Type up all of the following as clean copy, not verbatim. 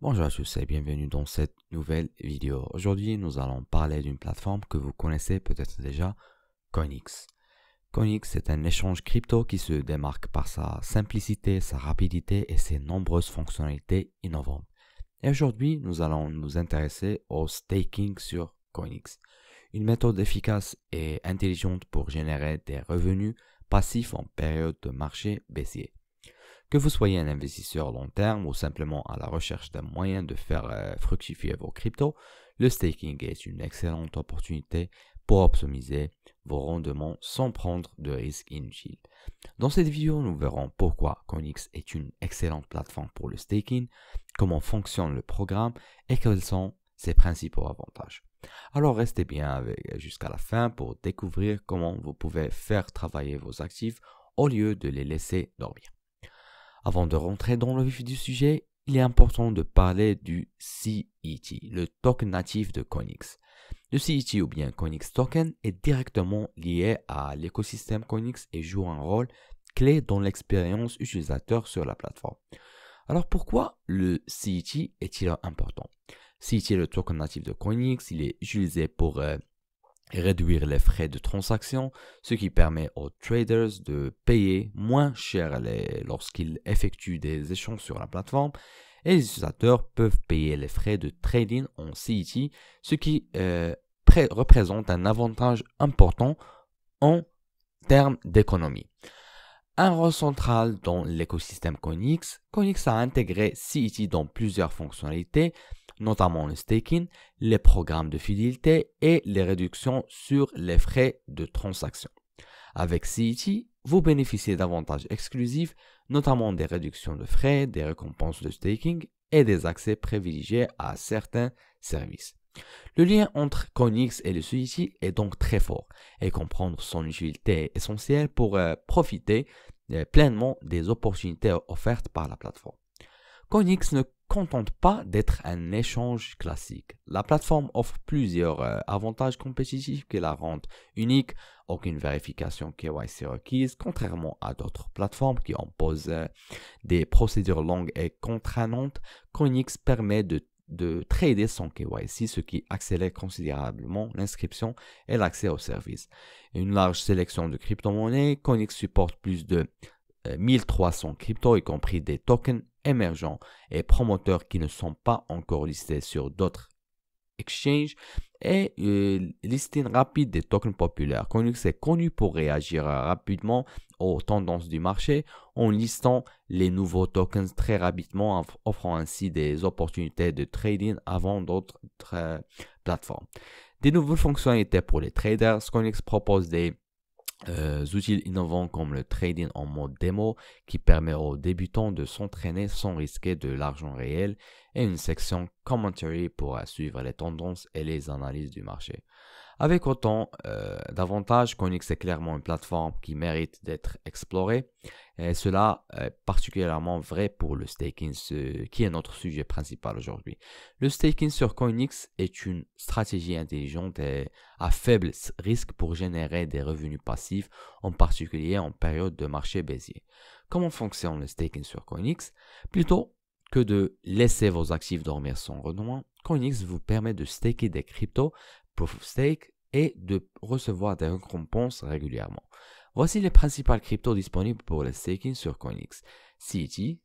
Bonjour à tous et bienvenue dans cette nouvelle vidéo. Aujourd'hui, nous allons parler d'une plateforme que vous connaissez peut-être déjà, Coinix. Coinix est un échange crypto qui se démarque par sa simplicité, sa rapidité et ses nombreuses fonctionnalités innovantes. Et aujourd'hui, nous allons nous intéresser au staking sur Coinix, une méthode efficace et intelligente pour générer des revenus passifs en période de marché baissier. Que vous soyez un investisseur long terme ou simplement à la recherche d'un moyen de faire fructifier vos cryptos, le staking est une excellente opportunité pour optimiser vos rendements sans prendre de risques inutiles. Dans cette vidéo, nous verrons pourquoi Coinix est une excellente plateforme pour le staking, comment fonctionne le programme et quels sont ses principaux avantages. Alors restez bien jusqu'à la fin pour découvrir comment vous pouvez faire travailler vos actifs au lieu de les laisser dormir. Avant de rentrer dans le vif du sujet, il est important de parler du CET, le token natif de Coinix. Le CET ou bien Coinix Token est directement lié à l'écosystème Coinix et joue un rôle clé dans l'expérience utilisateur sur la plateforme. Alors pourquoi le CET est-il important? CET est le token natif de Coinix, il est utilisé pour réduire les frais de transaction, ce qui permet aux traders de payer moins cher lorsqu'ils effectuent des échanges sur la plateforme, et les utilisateurs peuvent payer les frais de trading en CET, ce qui représente un avantage important en termes d'économie. Un rôle central dans l'écosystème Coinix, Coinix a intégré CET dans plusieurs fonctionnalités, notamment le staking, les programmes de fidélité et les réductions sur les frais de transaction. Avec CET, vous bénéficiez d'avantages exclusifs, notamment des réductions de frais, des récompenses de staking et des accès privilégiés à certains services. Le lien entre Coinix et le CET est donc très fort et comprendre son utilité est essentielle pour profiter pleinement des opportunités offertes par la plateforme. Coinix ne contente pas d'être un échange classique. La plateforme offre plusieurs avantages compétitifs qui la rendent unique, aucune vérification KYC requise, contrairement à d'autres plateformes qui imposent des procédures longues et contraignantes. Coinix permet de trader sans KYC, ce qui accélère considérablement l'inscription et l'accès aux services. Une large sélection de crypto-monnaies, Coinix supporte plus de 1300 cryptos, y compris des tokens émergents et promoteurs qui ne sont pas encore listés sur d'autres exchanges, et listing rapide des tokens populaires. Coinix est connu pour réagir rapidement aux tendances du marché en listant les nouveaux tokens très rapidement, offrant ainsi des opportunités de trading avant d'autres plateformes. Des nouvelles fonctionnalités pour les traders. Coinix propose des outils innovants comme le trading en mode démo qui permet aux débutants de s'entraîner sans risquer de l'argent réel, et une section commentary pour suivre les tendances et les analyses du marché. Avec autant d'avantages, Coinix est clairement une plateforme qui mérite d'être explorée, et cela est particulièrement vrai pour le staking, qui est notre sujet principal aujourd'hui. Le staking sur Coinix est une stratégie intelligente et à faible risque pour générer des revenus passifs, en particulier en période de marché baissier. Comment fonctionne le staking sur Coinix? Plutôt que de laisser vos actifs dormir sans rendement, Coinix vous permet de staker des cryptos Proof of Stake et de recevoir des récompenses régulièrement. Voici les principales cryptos disponibles pour le staking sur Coinix: CET,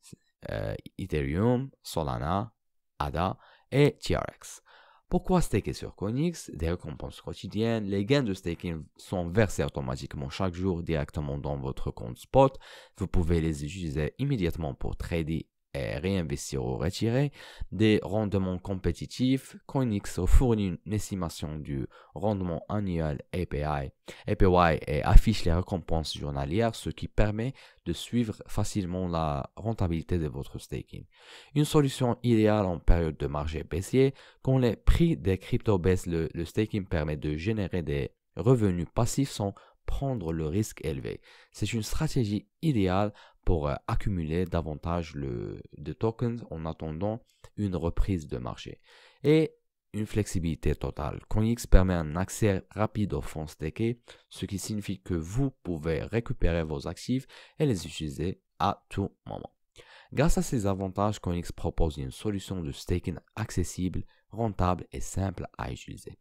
Ethereum, Solana, ADA et TRX. Pourquoi staker sur Coinix? Des récompenses quotidiennes. Les gains de staking sont versés automatiquement chaque jour directement dans votre compte spot. Vous pouvez les utiliser immédiatement pour trader et réinvestir ou retirer. Des rendements compétitifs. Coinix fournit une estimation du rendement annuel APY et affiche les récompenses journalières, ce qui permet de suivre facilement la rentabilité de votre staking. Une solution idéale en période de marché baissier. Quand les prix des cryptos baissent, le staking permet de générer des revenus passifs sans prendre le risque élevé. C'est une stratégie idéale pour accumuler davantage de tokens en attendant une reprise de marché. Et une flexibilité totale. Coinix permet un accès rapide aux fonds stakés, ce qui signifie que vous pouvez récupérer vos actifs et les utiliser à tout moment. Grâce à ces avantages, Coinix propose une solution de staking accessible, rentable et simple à utiliser.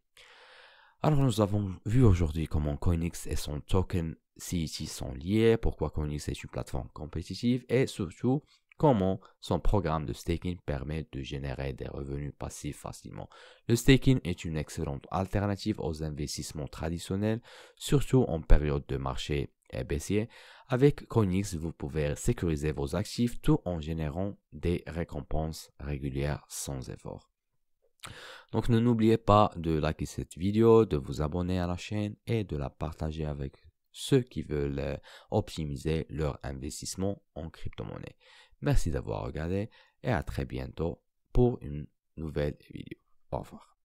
Alors nous avons vu aujourd'hui comment Coinix et son token CET sont liés, pourquoi Coinix est une plateforme compétitive et surtout comment son programme de staking permet de générer des revenus passifs facilement. Le staking est une excellente alternative aux investissements traditionnels, surtout en période de marché baissier. Avec Coinix, vous pouvez sécuriser vos actifs tout en générant des récompenses régulières sans effort. Donc n'oubliez pas de liker cette vidéo, de vous abonner à la chaîne et de la partager avec ceux qui veulent optimiser leur investissement en crypto-monnaie. Merci d'avoir regardé et à très bientôt pour une nouvelle vidéo. Au revoir.